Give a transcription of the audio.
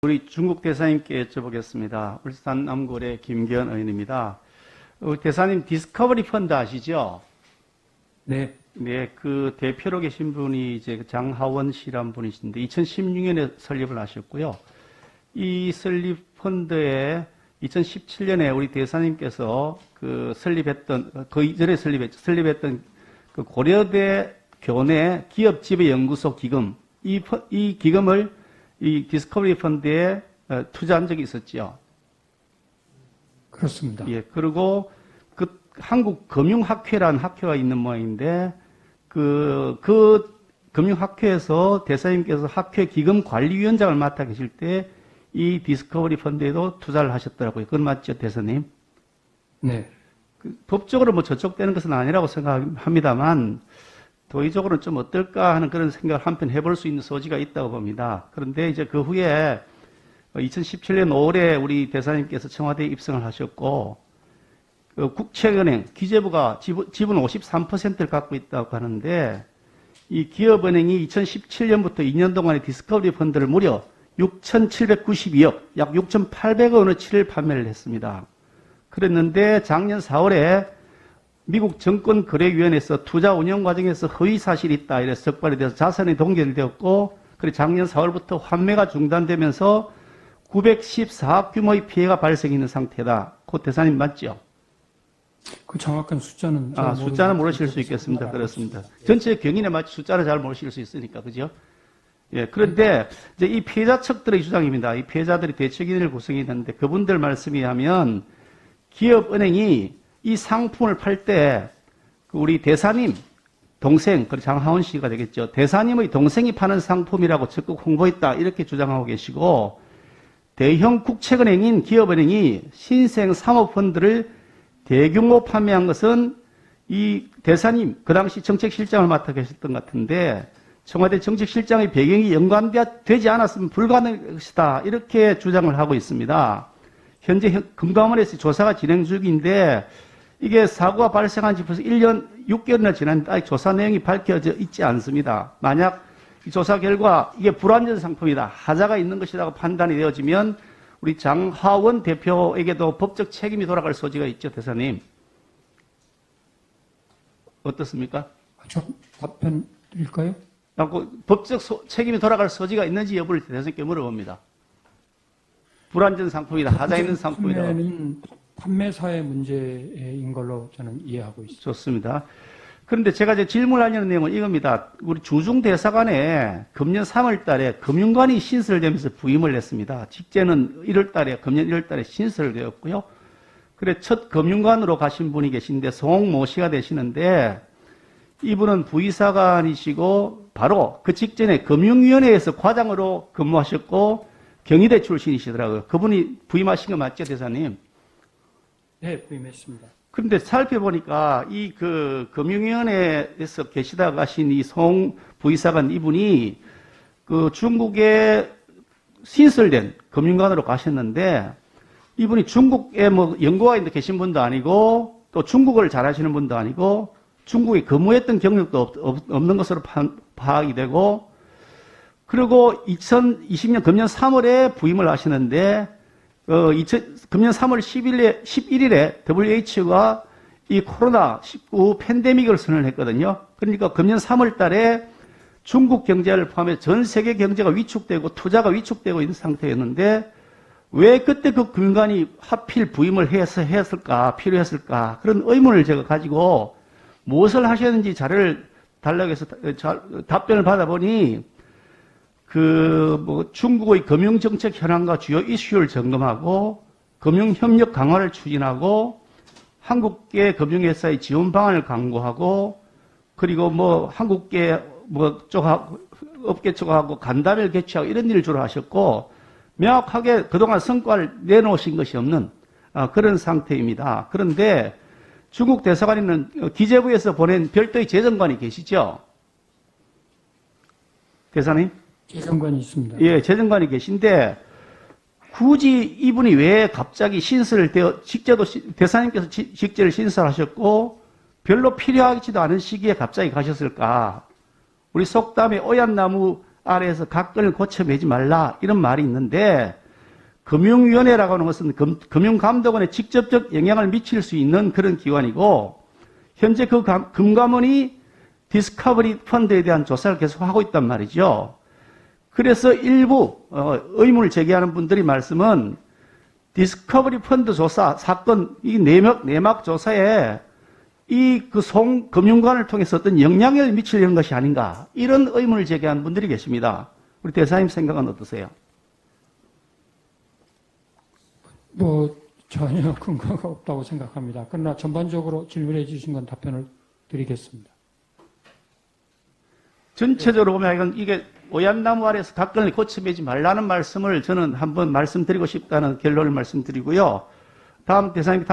우리 중국 대사님께 여쭤보겠습니다. 울산 남구의 김기현 의원입니다. 대사님 디스커버리 펀드 아시죠? 네. 네, 그 대표로 계신 분이 이제 장하원 씨라는 분이신데 2016년에 설립을 하셨고요. 이 설립 펀드에 2017년에 우리 대사님께서 그 설립했던 그 이전에 설립했던 그 고려대 교내 기업 지배 연구소 기금 이 기금을 이 디스커버리 펀드에 투자한 적이 있었죠. 그렇습니다. 예, 그리고 그 한국금융학회라는 학회가 있는 모양인데 그 금융학회에서 대사님께서 학회 기금 관리위원장을 맡아 계실 때 이 디스커버리 펀드에도 투자를 하셨더라고요. 그건 맞죠, 대사님? 네. 법적으로 뭐 저촉되는 것은 아니라고 생각합니다만 도의적으로는 좀 어떨까 하는 그런 생각을 한편 해볼 수 있는 소지가 있다고 봅니다. 그런데 이제 그 후에 2017년 5월에 우리 대사님께서 청와대에 입성을 하셨고, 그 국책은행, 기재부가 지분 53%를 갖고 있다고 하는데, 이 기업은행이 2017년부터 2년 동안의 디스커버리 펀드를 무려 6,792억, 약 6,800억 원어치를 판매를 했습니다. 그랬는데 작년 4월에 미국 정권거래위원회에서 투자 운영 과정에서 허위 사실이 있다 이래서 적발이 돼서 자산이 동결되었고, 그리고 작년 4월부터 환매가 중단되면서 914억 규모의 피해가 발생했는 상태다. 그 대사님 맞죠? 그 정확한 숫자는 숫자는 모르실 수 있겠습니다. 그렇습니다. 전체 경인에 맞지 숫자를 잘 모르실 수 있으니까 그죠? 예, 그런데 이제 이 피해자 측들의 주장입니다. 이 피해자들이 대책위원회를 구성했는데 그분들 말씀에 하면 기업은행이 이 상품을 팔 때 우리 대사님 동생, 그 장하원 씨가 되겠죠. 대사님의 동생이 파는 상품이라고 적극 홍보했다 이렇게 주장하고 계시고, 대형 국책은행인 기업은행이 신생 사모펀드를 대규모 판매한 것은 이 대사님 그 당시 정책실장을 맡아 계셨던 것 같은데 청와대 정책실장의 배경이 연관되지 않았으면 불가능할 것이다 이렇게 주장을 하고 있습니다. 현재 금감원에서 조사가 진행 중인데 이게 사고가 발생한 지 벌써 1년 6개월이나 지났는데 아직 조사 내용이 밝혀져 있지 않습니다. 만약 이 조사 결과 이게 불완전 상품이다, 하자가 있는 것이라고 판단이 되어지면 우리 장하원 대표에게도 법적 책임이 돌아갈 소지가 있죠, 대사님. 어떻습니까? 좀 답변 드릴까요? 법적 책임이 돌아갈 소지가 있는지 여부를 대사님께 물어봅니다. 불완전 상품이다, 하자 있는 상품이다. 판매는 판매사의 문제인 걸로 저는 이해하고 있습니다. 좋습니다. 그런데 제가 이제 질문하려는 내용은 이겁니다. 우리 주중대사관에 금년 3월 달에 금융관이 신설되면서 부임을 했습니다. 직제는 1월 달에, 금년 1월 달에 신설되었고요. 그래, 첫 금융관으로 가신 분이 계신데, 송모 씨가 되시는데, 이분은 부의사관이시고, 바로 그 직전에 금융위원회에서 과장으로 근무하셨고, 경희대 출신이시더라고요. 그분이 부임하신 거 맞죠, 대사님? 네, 부임했습니다. 그런데 살펴보니까 이 그 금융위원회에서 계시다 가신 이 송 부의사관 이분이 그 중국에 신설된 금융관으로 가셨는데 이분이 중국에 뭐 연구가 계신 분도 아니고 또 중국어를 잘하시는 분도 아니고 중국에 근무했던 경력도 없는 것으로 파악이 되고, 그리고 2020년 금년 3월에 부임을 하시는데 금년 3월 11일에 WHO가 이 코로나19 팬데믹을 선언했거든요. 그러니까 금년 3월 달에 중국 경제를 포함해 전 세계 경제가 위축되고 투자가 위축되고 있는 상태였는데 왜 그때 그 금융관이 하필 부임을 해서 했을까, 필요했을까, 그런 의문을 제가 가지고 무엇을 하셨는지 자료를 달라고 해서 답변을 받아보니 중국의 금융정책 현황과 주요 이슈를 점검하고 금융협력 강화를 추진하고 한국계 금융회사의 지원 방안을 강구하고 그리고 한국계 업계 쪽하고 간담회를 개최하고 이런 일을 주로 하셨고 명확하게 그동안 성과를 내놓으신 것이 없는 그런 상태입니다. 그런데 중국 대사관에는 기재부에서 보낸 별도의 재정관이 계시죠? 대사님? 재정관이 있습니다. 예, 재정관이 계신데 굳이 이분이 왜 갑자기 대사님께서 직제를 신설하셨고 별로 필요하지도 않은 시기에 갑자기 가셨을까? 우리 속담에 오얏나무 아래에서 각건을 고쳐매지 말라 이런 말이 있는데 금융위원회라고 하는 것은 금융감독원에 직접적 영향을 미칠 수 있는 그런 기관이고 현재 그 금감원이 디스커버리 펀드에 대한 조사를 계속하고 있단 말이죠. 그래서 일부 의문을 제기하는 분들이 말씀은 디스커버리 펀드 조사 사건 이 내막 조사에 이 그 송금융관을 통해서 어떤 영향을 미치려는 것이 아닌가 이런 의문을 제기하는 분들이 계십니다. 우리 대사님 생각은 어떠세요? 뭐 전혀 근거가 없다고 생각합니다. 그러나 전반적으로 질문해 주신 건 답변을 드리겠습니다. 전체적으로 보면 이게 오얏나무 아래에서 각건을 고쳐매지 말라는 말씀을 저는 한번 말씀드리고 싶다는 결론을 말씀드리고요. 다음 대사님